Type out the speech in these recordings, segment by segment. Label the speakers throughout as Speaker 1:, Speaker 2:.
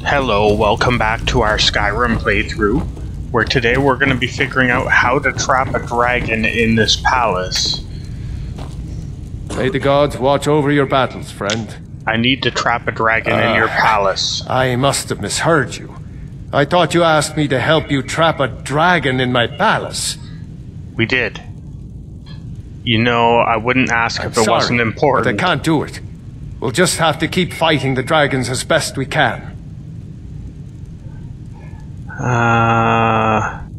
Speaker 1: Hello, welcome back to our Skyrim playthrough, where today we're going to be figuring out how to trap a dragon in this palace.
Speaker 2: May the gods watch over your battles, friend.
Speaker 1: I need to trap a dragon in your palace.
Speaker 2: I must have misheard you. I thought you asked me to help you trap a dragon in my palace.
Speaker 1: We did. You know, I wouldn't ask if it wasn't important.
Speaker 2: But I can't do it. We'll just have to keep fighting the dragons as best we can.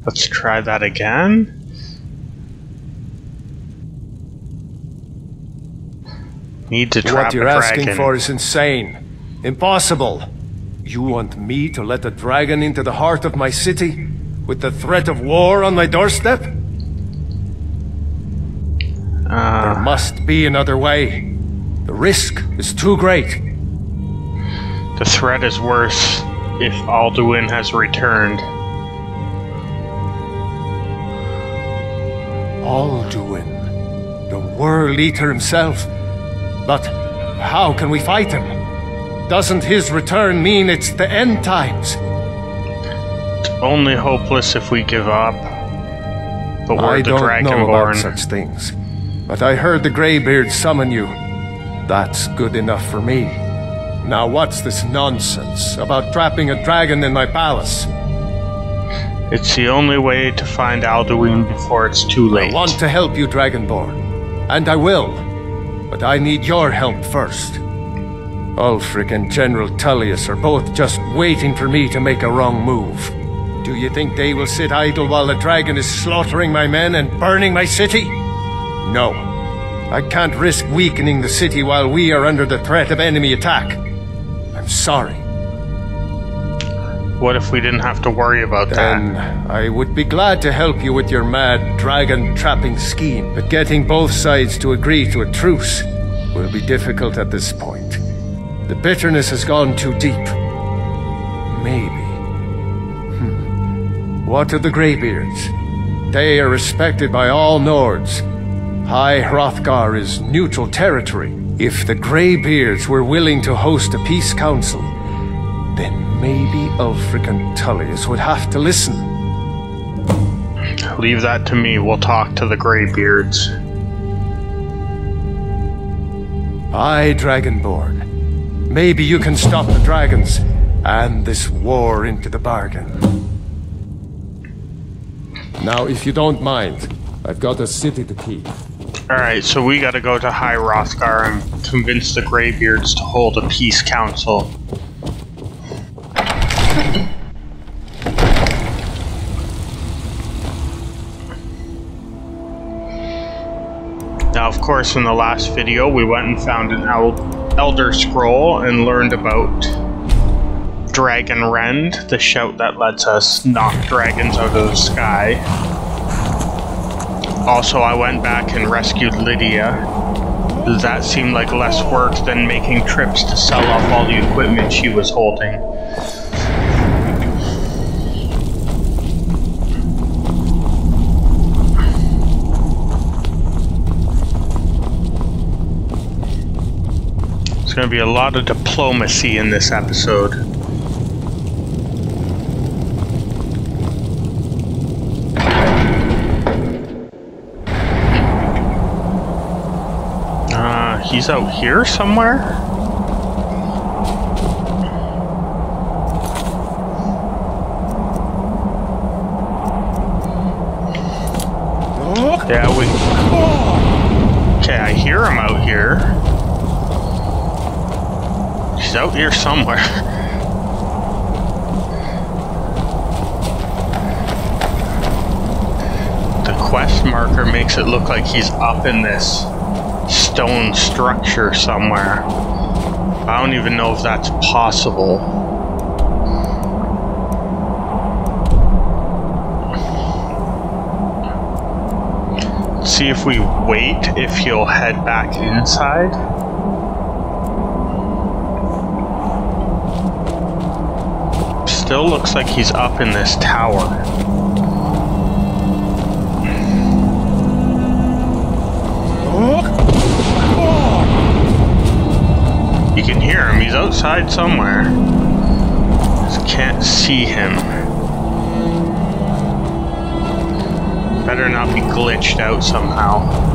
Speaker 1: Let's try that again. Need to trap a dragon.
Speaker 2: What you're asking for is insane. Impossible. You want me to let a dragon into the heart of my city, with the threat of war on my doorstep? There must be another way. The risk is too great.
Speaker 1: The threat is worse if Alduin has returned.
Speaker 2: Alduin, the World Eater himself. But how can we fight him? Doesn't his return mean it's the end times?
Speaker 1: It's only hopeless if we give up. But we're the Dragonborn.
Speaker 2: I don't know about such things. But I heard the Greybeard summon you. That's good enough for me. Now what's this nonsense about trapping a dragon in my palace?
Speaker 1: It's the only way to find Alduin before it's too late.
Speaker 2: I want to help you, Dragonborn. And I will. But I need your help first. Ulfric and General Tullius are both just waiting for me to make a wrong move. Do you think they will sit idle while the dragon is slaughtering my men and burning my city? No. I can't risk weakening the city while we are under the threat of enemy attack. I'm sorry.
Speaker 1: What if we didn't have to worry about that?
Speaker 2: Then I would be glad to help you with your mad dragon trapping scheme, but getting both sides to agree to a truce will be difficult at this point. The bitterness has gone too deep. Maybe. What of the Greybeards? They are respected by all Nords. High Hrothgar is neutral territory. If the Greybeards were willing to host a peace council, then maybe Ulfric and Tullius would have to listen.
Speaker 1: Leave that to me. We'll talk to the Greybeards.
Speaker 2: Aye, Dragonborn. Maybe you can stop the dragons, and this war into the bargain. Now, if you don't mind, I've got a city to keep.
Speaker 1: Alright, so we gotta go to High Hrothgar and convince the Greybeards to hold a peace council. Now, of course, in the last video, we went and found an Elder Scroll and learned about Dragon Rend, the shout that lets us knock dragons out of the sky. Also, I went back and rescued Lydia. That seemed like less work than making trips to sell off all the equipment she was holding. There's going to be a lot of diplomacy in this episode. He's out here somewhere? Yeah, okay, I hear him out here. He's out here somewhere. The quest marker makes it look like he's up in this stone structure somewhere. I don't even know if that's possible. Let's see if we wait, if he'll head back inside. Still looks like he's up in this tower. You can hear him, he's outside somewhere. Can't see him. Better not be glitched out somehow.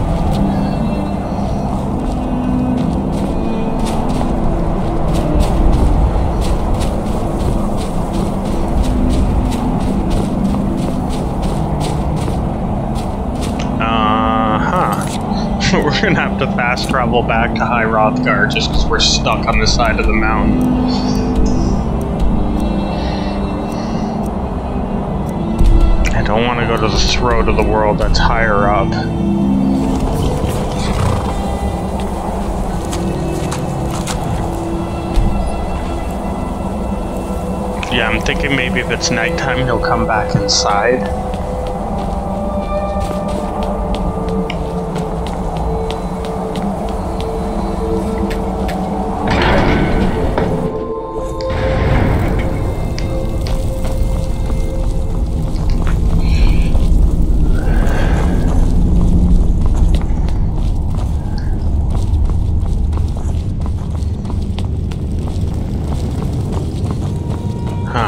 Speaker 1: We're gonna have to fast travel back to High Rothgar just because we're stuck on the side of the mountain. I don't want to go to the throat of the world that's higher up. Yeah, I'm thinking maybe if it's nighttime he'll come back inside.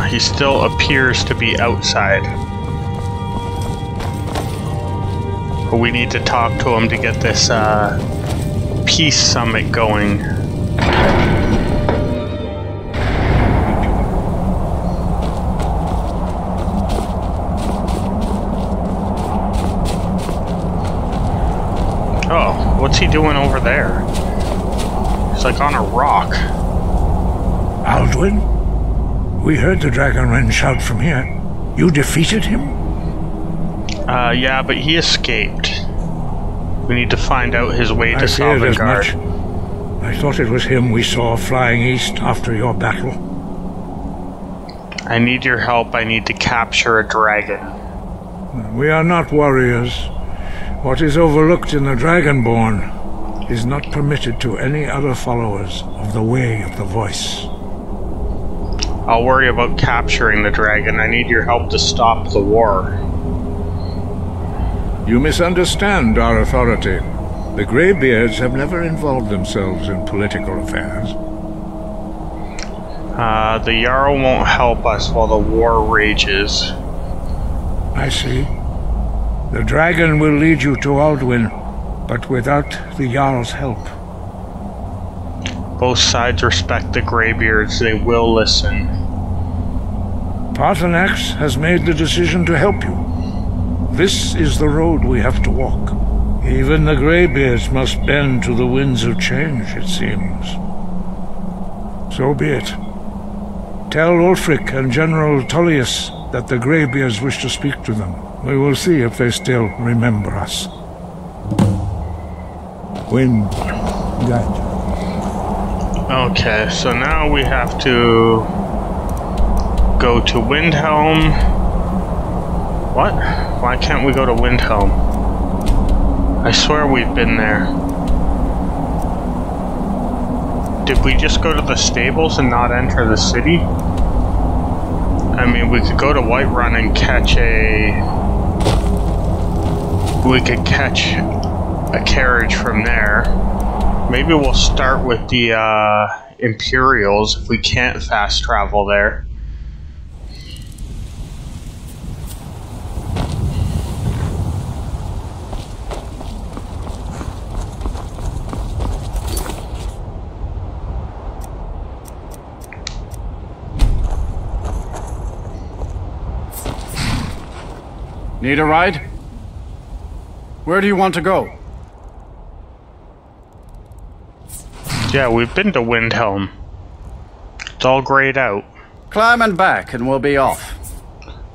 Speaker 1: He still appears to be outside. But we need to talk to him to get this peace summit going. Oh, what's he doing over there? He's like on a rock.
Speaker 3: Alduin? We heard the Dragon Wren shout from here. You defeated him?
Speaker 1: Yeah, but he escaped. We need to find out his way to Sovngarde.
Speaker 3: I thought it was him we saw flying east after your battle.
Speaker 1: I need your help. I need to capture a dragon.
Speaker 3: We are not warriors. What is overlooked in the Dragonborn is not permitted to any other followers of the Way of the Voice.
Speaker 1: I'll worry about capturing the dragon. I need your help to stop the war.
Speaker 3: You misunderstand our authority. The Greybeards have never involved themselves in political affairs.
Speaker 1: The Jarl won't help us while the war rages.
Speaker 3: I see. The dragon will lead you to Alduin, but without the Jarl's help.
Speaker 1: Both sides respect the Greybeards. They will listen.
Speaker 3: Paarthurnax has made the decision to help you. This is the road we have to walk. Even the Greybeards must bend to the winds of change, it seems. So be it. Tell Ulfric and General Tullius that the Greybeards wish to speak to them. We will see if they still remember us. Wind guide.
Speaker 1: Okay, so now we have to go to Windhelm. What? Why can't we go to Windhelm? I swear we've been there. Did we just go to the stables and not enter the city? I mean, we could go to Whiterun and catch we could catch a carriage from there. Maybe we'll start with the Imperials if we can't fast travel there.
Speaker 4: Need a ride? Where do you want to go?
Speaker 1: Yeah, we've been to Windhelm. It's all grayed out.
Speaker 4: Climb and back and we'll be off.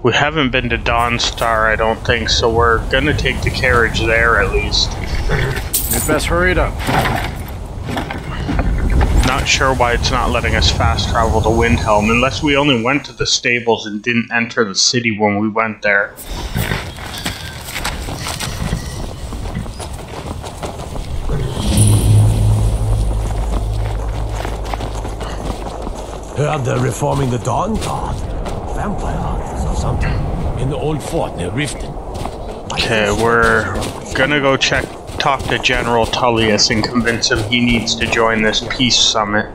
Speaker 1: We haven't been to Dawnstar, I don't think, so we're gonna take the carriage there at least.
Speaker 4: You'd best hurry it up.
Speaker 1: Not sure why it's not letting us fast travel to Windhelm, unless we only went to the stables and didn't enter the city when we went there.
Speaker 5: Heard they're reforming the Dawn Guard. Vampire hunters or something. In the old fort near Riften.
Speaker 1: Okay, we're gonna go talk to General Tullius and convince him he needs to join this peace summit.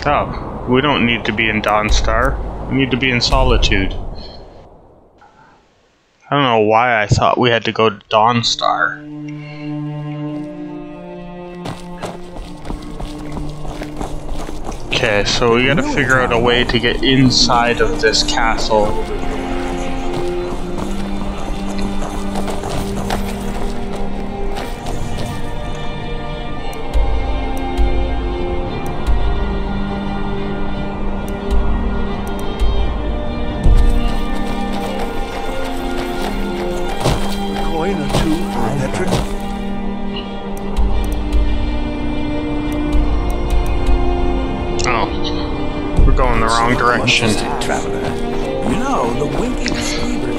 Speaker 1: Oh, we don't need to be in Dawnstar. We need to be in Solitude. I don't know why I thought we had to go to Dawnstar. Okay, so we gotta figure out a way to get inside of this castle.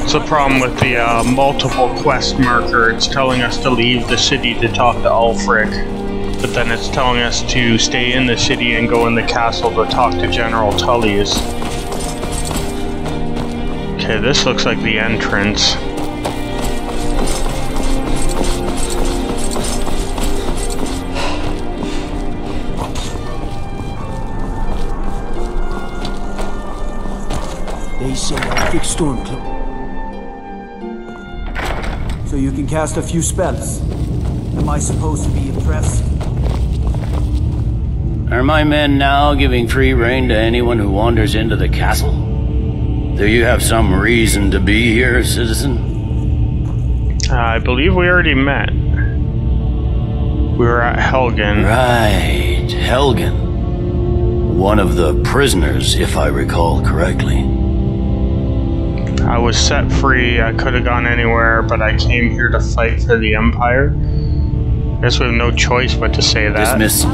Speaker 1: It's a problem with the multiple quest marker. It's telling us to leave the city to talk to Ulfric, but then it's telling us to stay in the city and go in the castle to talk to General Tullius. Okay, this looks like the entrance.
Speaker 6: They say Ulfric Stormcloak. So you can cast a few spells. Am I supposed to be impressed?
Speaker 7: Are my men now giving free rein to anyone who wanders into the castle? Do you have some reason to be here, citizen?
Speaker 1: I believe we already met. We were at Helgen.
Speaker 7: Right, Helgen. One of the prisoners, if I recall correctly.
Speaker 1: I was set free. I could have gone anywhere, but I came here to fight for the Empire. I guess we have no choice but to say that.
Speaker 7: Dismiss.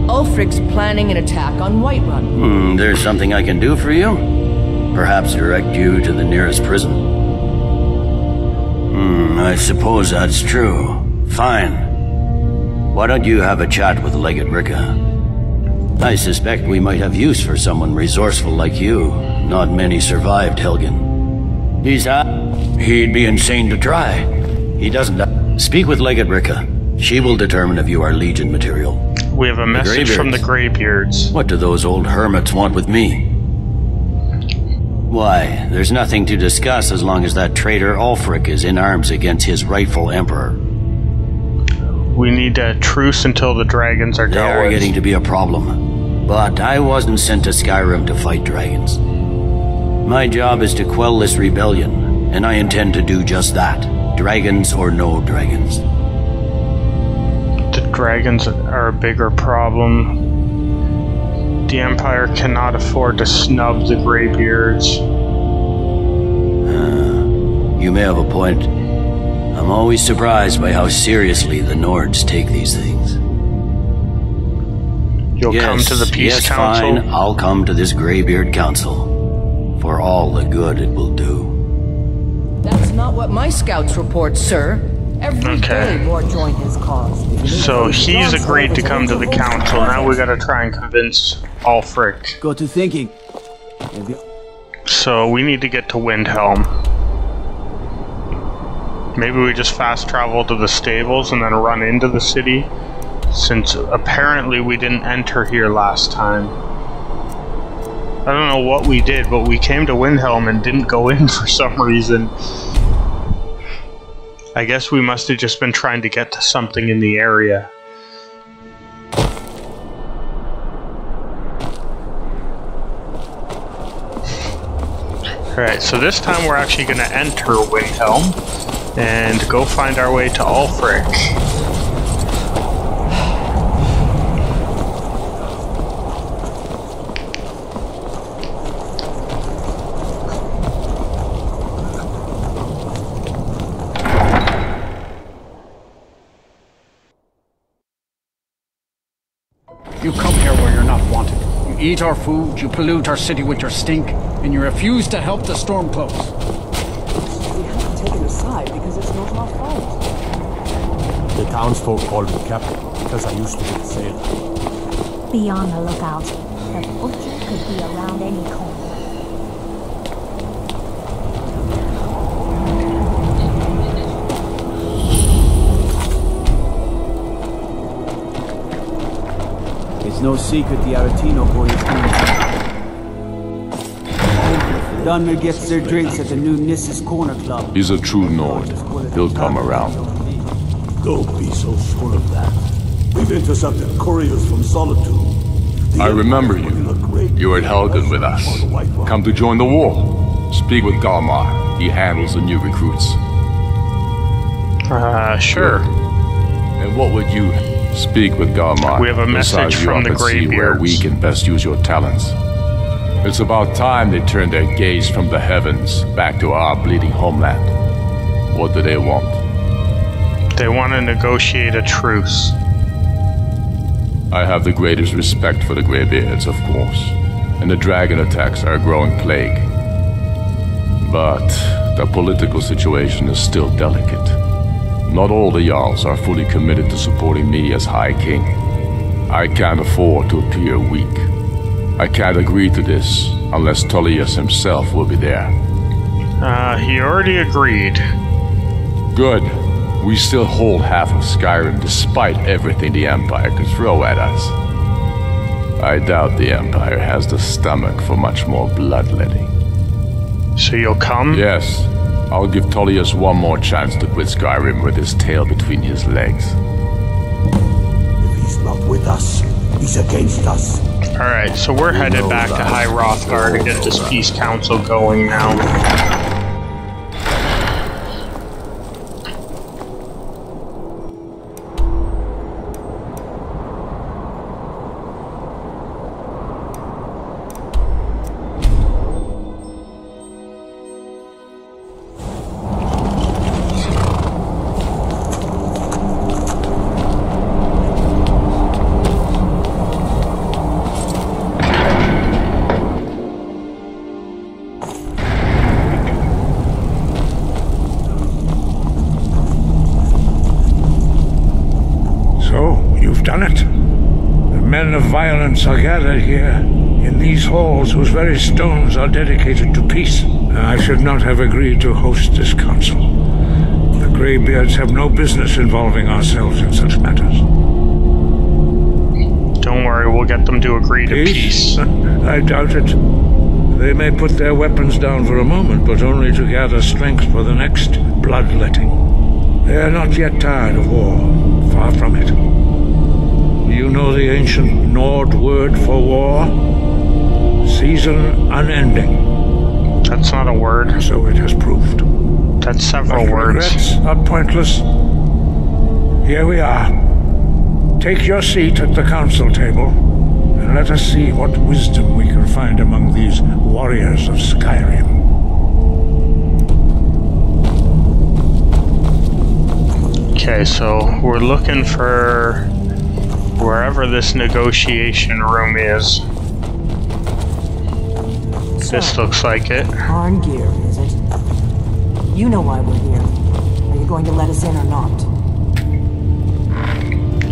Speaker 8: Ulfric's planning an attack on Whiterun.
Speaker 7: There's something I can do for you? Perhaps direct you to the nearest prison? I suppose that's true. Fine. Why don't you have a chat with Legate Ricka? I suspect we might have use for someone resourceful like you. Not many survived Helgen. He'd be insane to try. He doesn't. Speak with Legate Ricka. She will determine if you are Legion material.
Speaker 1: We have a message from the Greybeards.
Speaker 7: What do those old hermits want with me? Why, there's nothing to discuss as long as that traitor Ulfric is in arms against his rightful emperor.
Speaker 1: We need a truce until the dragons are dealt with.
Speaker 7: They are getting to be a problem. But I wasn't sent to Skyrim to fight dragons. My job is to quell this rebellion, and I intend to do just that. Dragons or no dragons.
Speaker 1: The dragons are a bigger problem. The Empire cannot afford to snub the Greybeards.
Speaker 7: You may have a point. I'm always surprised by how seriously the Nords take these things.
Speaker 1: You'll come to the Peace Council?
Speaker 7: Fine. I'll come to this Greybeard Council. For all the good it will do.
Speaker 8: That's not what my scouts report, sir. Every day more join his cause.
Speaker 1: So he's agreed to come to the council. Now we gotta try and convince Ulfric.
Speaker 6: Got to thinking.
Speaker 1: So we need to get to Windhelm. Maybe we just fast travel to the stables and then run into the city, since apparently we didn't enter here last time. I don't know what we did, but we came to Windhelm and didn't go in for some reason. I guess we must have just been trying to get to something in the area. Alright, so this time we're actually going to enter Windhelm and go find our way to Ulfric.
Speaker 4: You come here where you're not wanted. You eat our food, you pollute our city with your stink, and you refuse to help the Stormcloaks.
Speaker 6: We haven't taken a side because it's not our fault.
Speaker 5: The townsfolk call me captain because I used to be a sailor.
Speaker 9: Be on the lookout. The butcher could be around any corner.
Speaker 6: It's no secret the Aretino boy is coming. Dunmer gets their drinks at the new Nissa's Corner Club.
Speaker 10: He's a true Nord. He'll come around.
Speaker 5: Don't be so sure of that. We've intercepted couriers from Solitude.
Speaker 10: I remember you. You were at Helgen with us. Come to join the war. Speak with Galmar. He handles the new recruits.
Speaker 1: Sure.
Speaker 10: And what would you speak with Galmar?
Speaker 1: We have a message from the Greybeards.
Speaker 10: Where we can best use your talents. It's about time they turned their gaze from the heavens back to our bleeding homeland. What do they want?
Speaker 1: They want to negotiate a truce.
Speaker 10: I have the greatest respect for the Greybeards, of course, and the dragon attacks are a growing plague. But the political situation is still delicate. Not all the Jarls are fully committed to supporting me as High King. I can't afford to appear weak. I can't agree to this unless Tullius himself will be there.
Speaker 1: He already agreed.
Speaker 10: Good. We still hold half of Skyrim despite everything the Empire could throw at us. I doubt the Empire has the stomach for much more bloodletting.
Speaker 1: So you'll come?
Speaker 10: Yes. I'll give Tullius one more chance to quit Skyrim with his tail between his legs.
Speaker 5: If he's not with us, he's against us.
Speaker 1: Alright, so we're headed back to High Hrothgar to get this peace council going now.
Speaker 3: Violence are gathered here, in these halls whose very stones are dedicated to peace. I should not have agreed to host this council. The Greybeards have no business involving ourselves in such matters.
Speaker 1: Don't worry, we'll get them to agree to peace.
Speaker 3: I doubt it. They may put their weapons down for a moment, but only to gather strength for the next bloodletting. They are not yet tired of war. Far from it. You know the ancient Nord word for war? Season unending.
Speaker 1: That's not a word.
Speaker 3: So it has proved.
Speaker 1: That's several
Speaker 3: but
Speaker 1: words.
Speaker 3: Regrets are pointless. Here we are. Take your seat at the council table, and let us see what wisdom we can find among these warriors of Skyrim.
Speaker 1: Okay, so we're looking for wherever this negotiation room is.
Speaker 11: So,
Speaker 1: this looks like it.
Speaker 11: Arn gear, is it? You know why we're here. Are you going to let us in or not?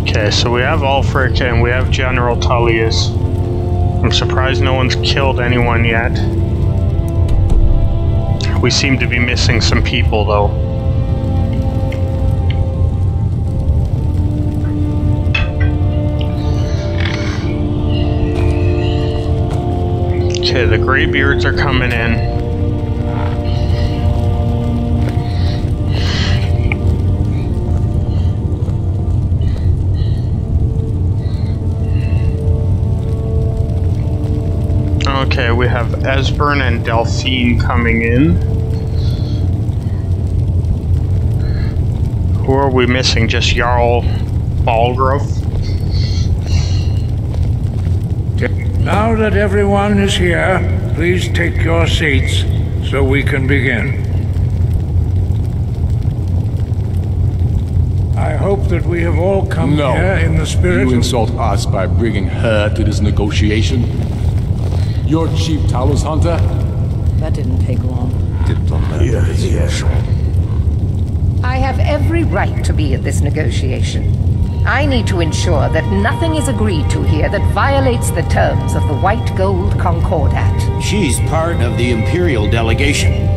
Speaker 1: Okay, so we have Ulfric and we have General Tullius. I'm surprised no one's killed anyone yet. We seem to be missing some people though. Okay, the Greybeards are coming in. Okay, we have Esbern and Delphine coming in. Who are we missing? Just Jarl Balgrove?
Speaker 3: Now that everyone is here, please take your seats so we can begin. I hope that we have all come here in the spirit
Speaker 10: you insult us by bringing her to this negotiation? You're Chief Talos Hunter?
Speaker 8: That didn't take long.
Speaker 5: Yes.
Speaker 12: I have every right to be at this negotiation. I need to ensure that nothing is agreed to here that violates the terms of the White Gold Concordat.
Speaker 7: She's part of the Imperial delegation.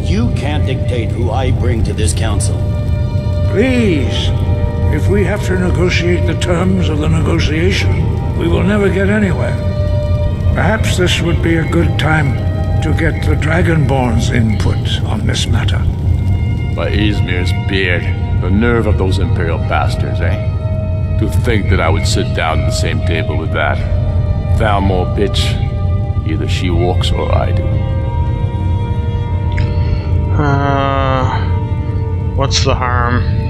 Speaker 7: You can't dictate who I bring to this council.
Speaker 3: Please, If we have to negotiate the terms of the negotiation, we will never get anywhere. Perhaps this would be a good time to get the Dragonborn's input on this matter.
Speaker 10: By Izmir's beard, the nerve of those Imperial bastards, eh? To think that I would sit down at the same table with that. Thalmor bitch. Either she walks or I do.
Speaker 1: What's the harm?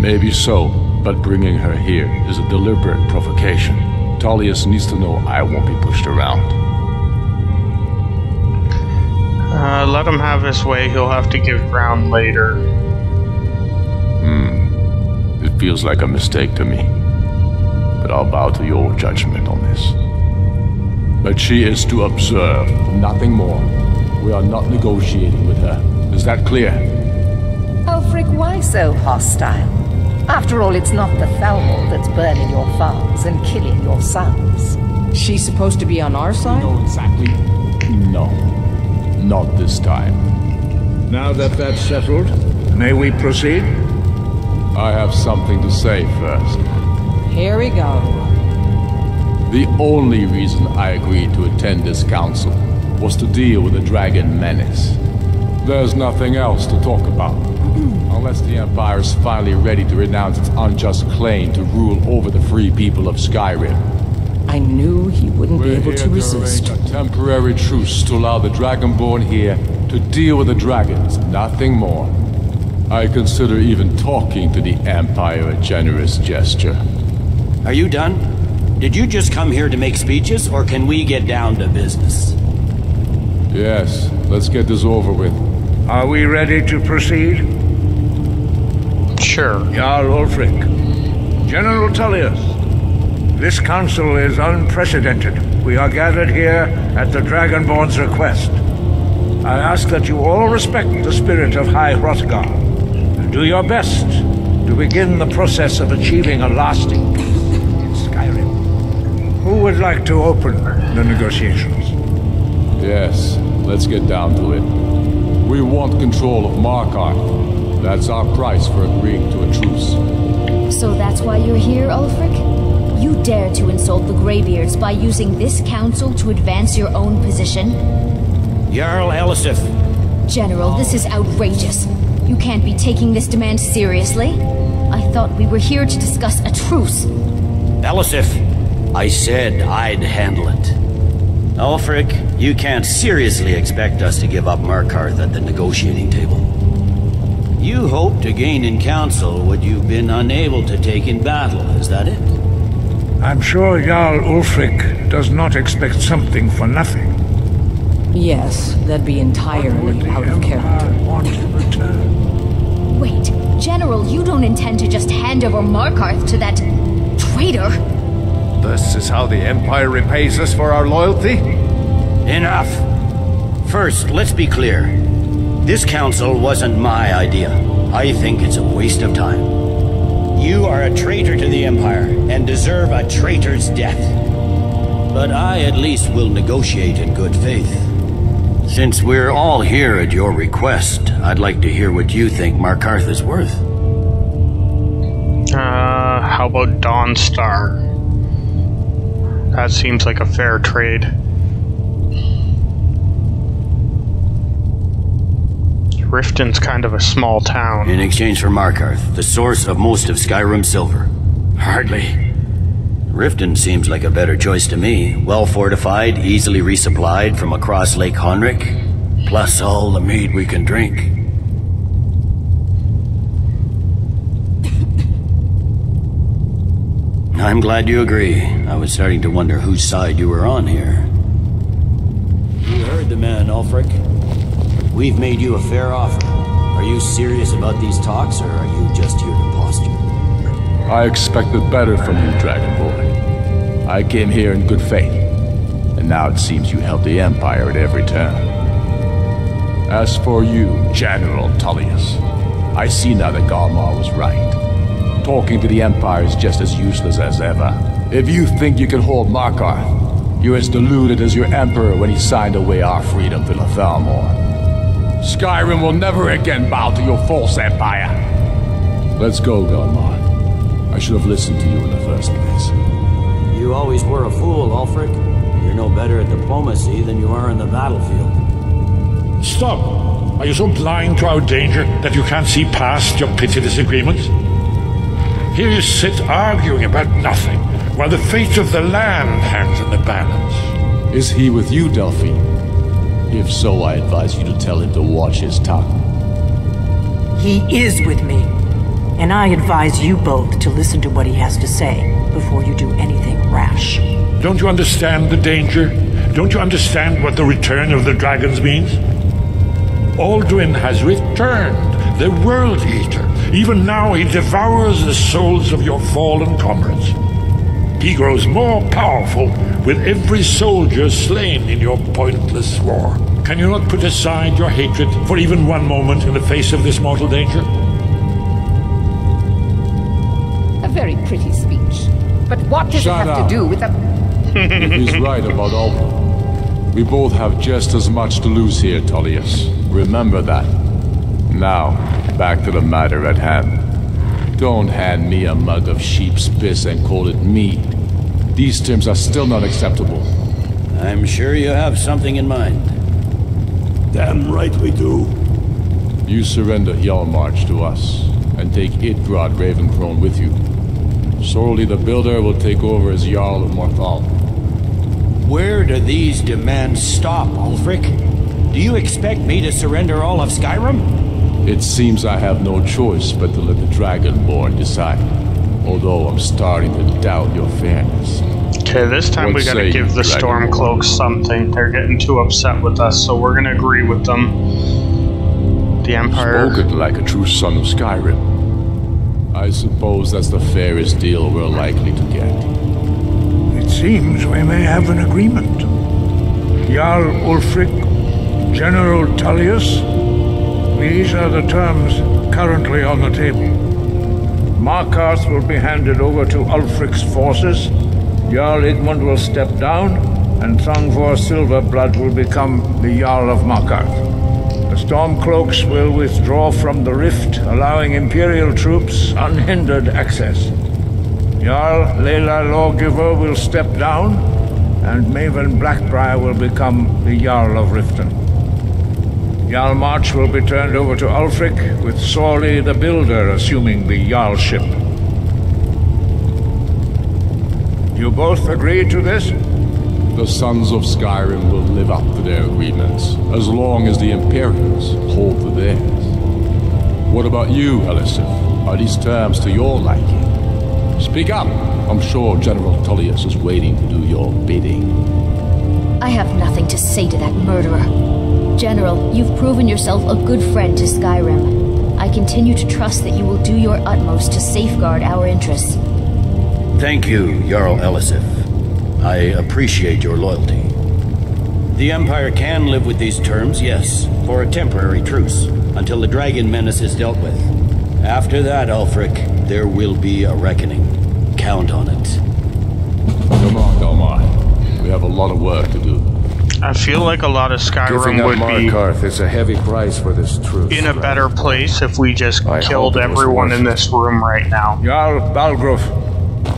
Speaker 10: Maybe so, but bringing her here is a deliberate provocation. Tullius needs to know I won't be pushed around.
Speaker 1: Let him have his way. He'll have to give ground later.
Speaker 10: It feels like a mistake to me. But I'll bow to your judgment on this. But she is to observe, nothing more. We are not negotiating with her. Is that clear?
Speaker 12: Ulfric, why so hostile? After all, it's not the Thalmor that's burning your farms and killing your sons.
Speaker 8: She's supposed to be on our side?
Speaker 10: No, exactly. No. Not this time.
Speaker 3: Now that that's settled, may we proceed?
Speaker 10: I have something to say first.
Speaker 8: Here we go.
Speaker 10: The only reason I agreed to attend this council was to deal with the dragon menace. There's nothing else to talk about. Unless the Empire is finally ready to renounce its unjust claim to rule over the free people of Skyrim.
Speaker 8: I knew he wouldn't be able to resist.
Speaker 10: Arrange a temporary truce to allow the Dragonborn here to deal with the dragons, nothing more. I consider even talking to the Empire a generous gesture.
Speaker 7: Are you done? Did you just come here to make speeches, or can we get down to business?
Speaker 10: Yes, let's get this over with.
Speaker 3: Are we ready to proceed?
Speaker 1: Sure.
Speaker 3: Jarl Ulfric. General Tullius. This council is unprecedented. We are gathered here at the Dragonborn's request. I ask that you all respect the spirit of High Hrothgar, and do your best to begin the process of achieving a lasting peace in Skyrim. Who would like to open the negotiations?
Speaker 10: Yes, let's get down to it. We want control of Markarth. That's our price for agreeing to a truce.
Speaker 9: So that's why you're here, Ulfric? You dare to insult the Greybeards by using this council to advance your own position?
Speaker 7: Jarl Elisif.
Speaker 9: General, this is outrageous. You can't be taking this demand seriously. I thought we were here to discuss a truce.
Speaker 7: Elisif, I said I'd handle it. Ulfric, you can't seriously expect us to give up Markarth at the negotiating table. You hoped to gain in council what you've been unable to take in battle, is that it?
Speaker 3: I'm sure Jarl Ulfric does not expect something for nothing.
Speaker 8: Yes, that'd be entirely out of character.
Speaker 9: Wait, General, you don't intend to just hand over Markarth to that traitor?
Speaker 2: This is how the Empire repays us for our loyalty?
Speaker 7: Enough! First, let's be clear. This council wasn't my idea. I think it's a waste of time. You are a traitor to the Empire and deserve a traitor's death. But I at least will negotiate in good faith. Since we're all here at your request, I'd like to hear what you think Markarth is worth.
Speaker 1: How about Dawnstar? That seems like a fair trade. Riften's kind of a small town.
Speaker 7: In exchange for Markarth, the source of most of Skyrim's silver. Hardly. Riften seems like a better choice to me. Well fortified, easily resupplied from across Lake Honric, plus all the mead we can drink. I'm glad you agree. I was starting to wonder whose side you were on here. You heard the man, Ulfric. We've made you a fair offer. Are you serious about these talks, or are you just here to posture?
Speaker 10: I expected better from you, Dragonborn. I came here in good faith, and now it seems you help the Empire at every turn. As for you, General Tullius, I see now that Galmar was right. Talking to the Empire is just as useless as ever. If you think you can hold Markarth, you're as deluded as your Emperor when he signed away our freedom to Thalmor. Skyrim will never again bow to your false empire. Let's go, Galmar. I should have listened to you in the first place.
Speaker 7: You always were a fool, Ulfric. You're no better at diplomacy than you are in the battlefield.
Speaker 3: Stop! Are you so blind to our danger that you can't see past your petty disagreements? Here you sit arguing about nothing, while the fate of the land hangs in the balance.
Speaker 10: Is he with you, Delphine? If so, I advise you to tell him to watch his tongue.
Speaker 11: He is with me. And I advise you both to listen to what he has to say before you do anything rash.
Speaker 3: Don't you understand the danger? Don't you understand what the return of the dragons means? Alduin has returned, the World Eater. Even now he devours the souls of your fallen comrades. He grows more powerful with every soldier slain in your pointless war. Can you not put aside your hatred for even one moment in the face of this mortal danger?
Speaker 12: A very pretty speech. But what does it have to do with a...
Speaker 10: He's right about Alduin. We both have just as much to lose here, Tullius. Remember that. Now, back to the matter at hand. Don't hand me a mug of sheep's piss and call it mead. These terms are still not acceptable.
Speaker 7: I'm sure you have something in mind.
Speaker 5: Damn right we do.
Speaker 10: You surrender Hjalmarch to us, and take Idgrod Ravencrone with you. Sorely the Builder will take over as Jarl of Morthal.
Speaker 7: Where do these demands stop, Ulfric? Do you expect me to surrender all of Skyrim?
Speaker 10: It seems I have no choice but to let the Dragonborn decide. Although I'm starting to doubt your fairness.
Speaker 1: Okay, this time we gotta give the Stormcloaks something. They're getting too upset with us, so we're gonna agree with them. The Empire...
Speaker 10: Spoken like a true son of Skyrim. I suppose that's the fairest deal we're likely to get.
Speaker 3: It seems we may have an agreement. Jarl Ulfric, General Tullius, these are the terms currently on the table. Markarth will be handed over to Ulfric's forces, Jarl Igmund will step down, and Thongvor Silverblood will become the Jarl of Markarth. The Stormcloaks will withdraw from the rift, allowing Imperial troops unhindered access. Jarl Layla Lawgiver will step down, and Maven Blackbriar will become the Jarl of Riften. Hjalmarch will be turned over to Ulfric, with Sorley the Builder assuming the Jarlship. You both agree to this?
Speaker 10: The Sons of Skyrim will live up to their agreements, as long as the Imperials hold to theirs. What about you, Elisif? Are these terms to your liking? Speak up! I'm sure General Tullius is waiting to do your bidding.
Speaker 9: I have nothing to say to that murderer. General, you've proven yourself a good friend to Skyrim. I continue to trust that you will do your utmost to safeguard our interests.
Speaker 7: Thank you, Jarl Elisif. I appreciate your loyalty. The Empire can live with these terms, yes, for a temporary truce, until the dragon menace is dealt with. After that, Ulfric, there will be a reckoning. Count on it.
Speaker 10: Come on, Galmar. We have a lot of work to do.
Speaker 1: I feel like a lot of Skyrim would be
Speaker 2: is a heavy price for this truce.
Speaker 1: in a better place if we just killed everyone in this room right now.
Speaker 3: Jarl Balgruf,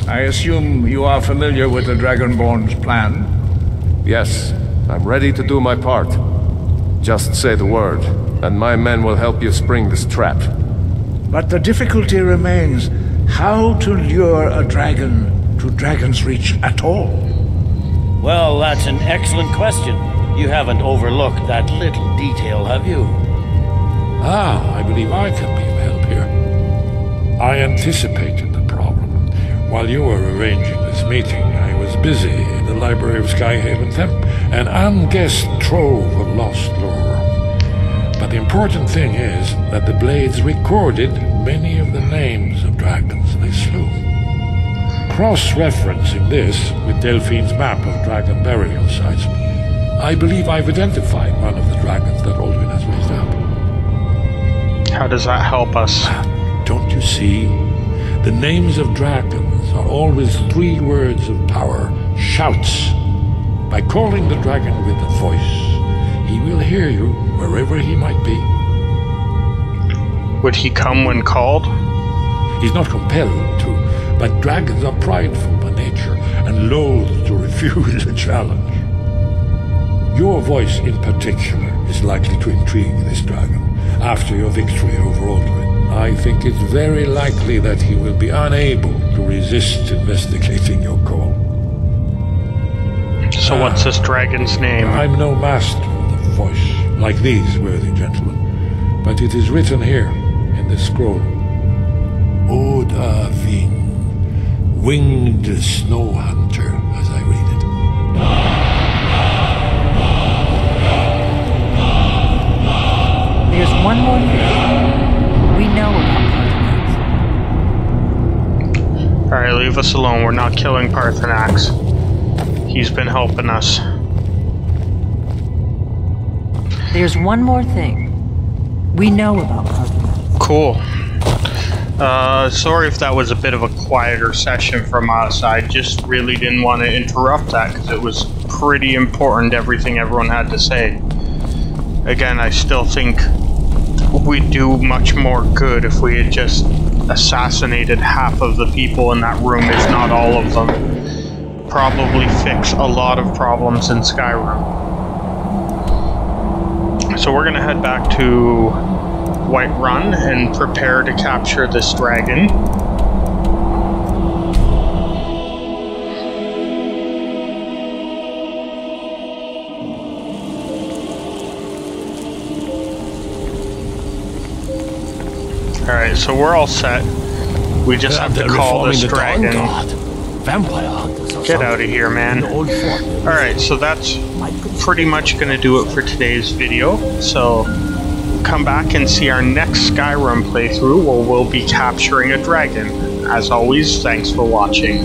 Speaker 3: I assume you are familiar with the Dragonborn's plan?
Speaker 2: Yes, I'm ready to do my part. Just say the word, and my men will help you spring this trap.
Speaker 3: But the difficulty remains how to lure a dragon to Dragon's Reach at all.
Speaker 7: Well, that's an excellent question. You haven't overlooked that little detail, have you?
Speaker 3: I believe I can be of help here. I anticipated the problem. While you were arranging this meeting, I was busy in the library of Skyhaven Temp, an unguessed trove of lost lore. But the important thing is that the Blades recorded many of the names of dragons they slew. Cross-referencing this with Delphine's map of dragon burial sites, I believe I've identified one of the dragons that Alduin has raised up.
Speaker 1: How does that help us?
Speaker 3: Don't you see? The names of dragons are always 3 words of power, shouts. By calling the dragon with a voice, he will hear you wherever he might be.
Speaker 1: Would he come when called?
Speaker 3: He's not compelled to, but dragons are prideful by nature and loath to refuse a challenge. Your voice in particular is likely to intrigue this dragon after your victory over Aldrin. I think it's very likely that he will be unable to resist investigating your call.
Speaker 1: So what's this dragon's name?
Speaker 3: I'm no master of the voice, like these worthy gentlemen, but it is written here in this scroll. Oda Ving, winged snow hunter, as I read it.
Speaker 11: There's one more thing. We know about Parthenax.
Speaker 1: Alright, leave us alone. We're not killing Parthenax. He's been helping us.
Speaker 11: There's one more thing. We know about Parthenax.
Speaker 1: Cool. Sorry if that was a bit of a quieter session from us. I just really didn't want to interrupt that because it was pretty important, everything everyone had to say. Again, I still think we'd do much more good if we had just assassinated half of the people in that room, if not all of them. Probably fix a lot of problems in Skyrim. So we're gonna head back to Whiterun and prepare to capture this dragon. Alright, so we're all set. We just have to call this dragon.
Speaker 5: Vampire hunters.
Speaker 1: Get out of here, man. Alright, so that's pretty much going to do it for today's video. So come back and see our next Skyrim playthrough where we'll be capturing a dragon. As always, thanks for watching.